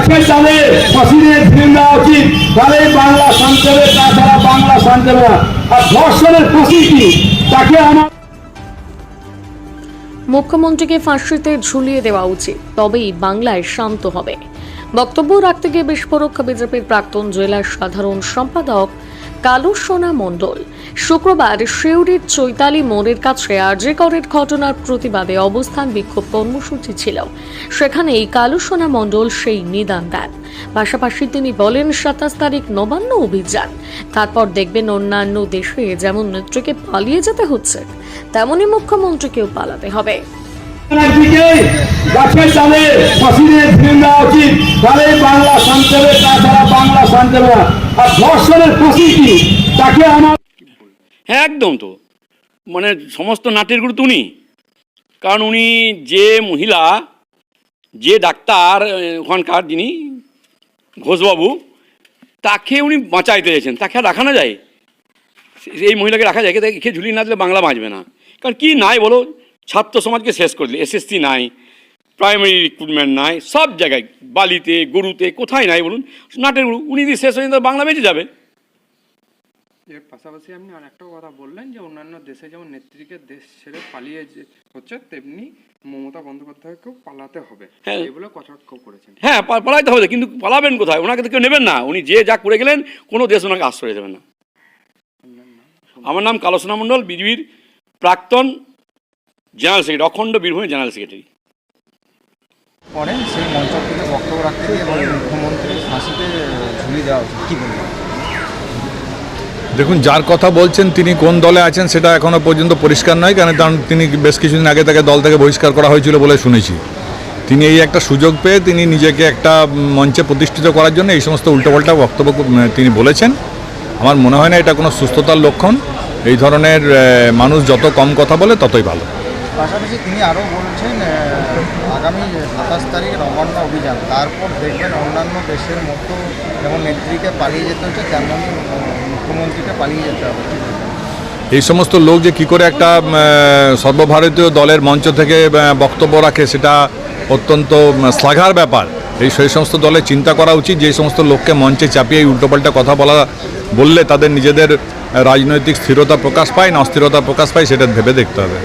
যাকে তাদের ফাঁসিতে ঝুলিয়ে দেওয়া উচিত, তাহলে বাংলা শান্তি হবে, তাছাড়া বাংলা শান্তি হবে না। আর ধর্ষণের ফাঁসি কি, তাকে আমার মুখ্যমন্ত্রীকে ফাঁসিতে ঝুলিয়ে দেওয়া উচিত, তবেই বাংলায় শান্ত হবে। বক্তব্য রাখতে গিয়ে বিস্ফোরক বিজেপির প্রাক্তন জেলা সাধারণ সম্পাদক কালু সোনা মণ্ডল। শুক্রবার সিউড়ির চৈতালি মোড়ের কাছে আরজি করের ঘটনার প্রতিবাদে অবস্থান বিক্ষোভ কর্মসূচি ছিল। সেখানেই কালু সোনা মণ্ডল সেই নিদান দেন। পাশাপাশি তিনি বলেন 27 তারিখ নবান্ন অভিযান, তারপর দেখবেন অন্যান্য দেশে যেমন নেত্রীকে পালিয়ে যেতে হচ্ছে, তেমনই মুখ্যমন্ত্রীকেও পালাতে হবে। দিকে যাকে তাদের ফাঁসিতে ঝুলিয়ে দেওয়া উচিত, তাহলে বাংলা শান্তি হবে, তাছাড়া বাংলা শান্তি হবে না। আর ধর্ষণের ফাঁসি কি, তাকে আমার হ্যাঁ একদম, তো মানে সমস্ত নাটের গুরু উনি, কারণ উনি যে মহিলা, যে ডাক্তার ওখানকার যিনি ঘোষবাবু, তাকে উনি বাঁচাইতে চেয়েছেন, তাকে আর রাখা না যায়, এই মহিলাকে রাখা যায়, তাকে ঝুলিয়ে না দিলে বাংলা বাঁচবে না। কারণ কি নাই বলো, ছাত্র সমাজকে শেষ করে দিলে, এসএসসি নাই, প্রাইমারি রিক্রুটমেন্ট নাই, সব জায়গায় বালিতে গরুতে কোথায় নাই বলুন, নাটের গুরু উনি যদি শেষ হয়ে বাংলা বেঁচে যাবে। এর পাশাপাশি আপনি আরেকটাও কথা বললেন যে অন্যান্য দেশে যেমন নেত্রীকে দেশ ছেড়ে পালিয়ে হচ্ছে, তেমনি মমতা বন্দ্যোপাধ্যায়কেও পালাতে হবে, হ্যাঁ এগুলো কটাক্ষ করেছেন। হ্যাঁ পালাইতে হবে, কিন্তু পালাবেন কোথায়? ওনাকে তো কেউ নেবেন না, উনি যে যা করে গেলেন কোনো দেশ ওনাকে আশ্রয় দেবেন না। আমার নাম কালু সোনা মণ্ডল, বিজেপির প্রাক্তন জেনারেল সেক্রেটারি, অখণ্ড বীরভূমের জেনারেল সেক্রেটারি। করেন সেই মঞ্চ থেকে বক্তব্য রাখতে গিয়ে এবং মুখ্যমন্ত্রীর ফাঁসিতে ঝুলিয়ে দেওয়া উচিত, কী বলবেন? দেখুন, যার কথা বলছেন তিনি কোন দলে আছেন সেটা এখনও পর্যন্ত পরিষ্কার নয়, কারণ তিনি বেশ কিছুদিন আগে তাকে দল থেকে বহিষ্কার করা হয়েছিল বলে শুনেছি। তিনি এই একটা সুযোগ পেয়ে তিনি নিজেকে একটা মঞ্চে প্রতিষ্ঠিত করার জন্য এই সমস্ত উল্টোপাল্টা বক্তব্য তিনি বলেছেন। আমার মনে হয় না এটা কোনো সুস্থতার লক্ষণ। এই ধরনের মানুষ যত কম কথা বলে ততই ভালো। পাশাপাশি তিনি আরও বলছেন আগামী 27 তারিখ নবান্ন অভিযান, তারপর দেখবেন অন্যান্য দেশের মতো যেমন নেত্রীকে পালিয়ে যেতে হচ্ছে, তেমনই মুখ্যমন্ত্রীকে পালিয়ে যেতে হবে। এই সমস্ত লোক যে কী করে একটা সর্বভারতীয় দলের মঞ্চ থেকে বক্তব্য রাখে, সেটা অত্যন্ত শ্লাঘার ব্যাপার। সেই সমস্ত দলের চিন্তা করা উচিত যে এই সমস্ত লোককে মঞ্চে চাপিয়ে এই উল্টোপাল্টা কথা বললে তাদের নিজেদের রাজনৈতিক স্থিরতা প্রকাশ পায় না অস্থিরতা প্রকাশ পায়, সেটা ভেবে দেখতে হবে।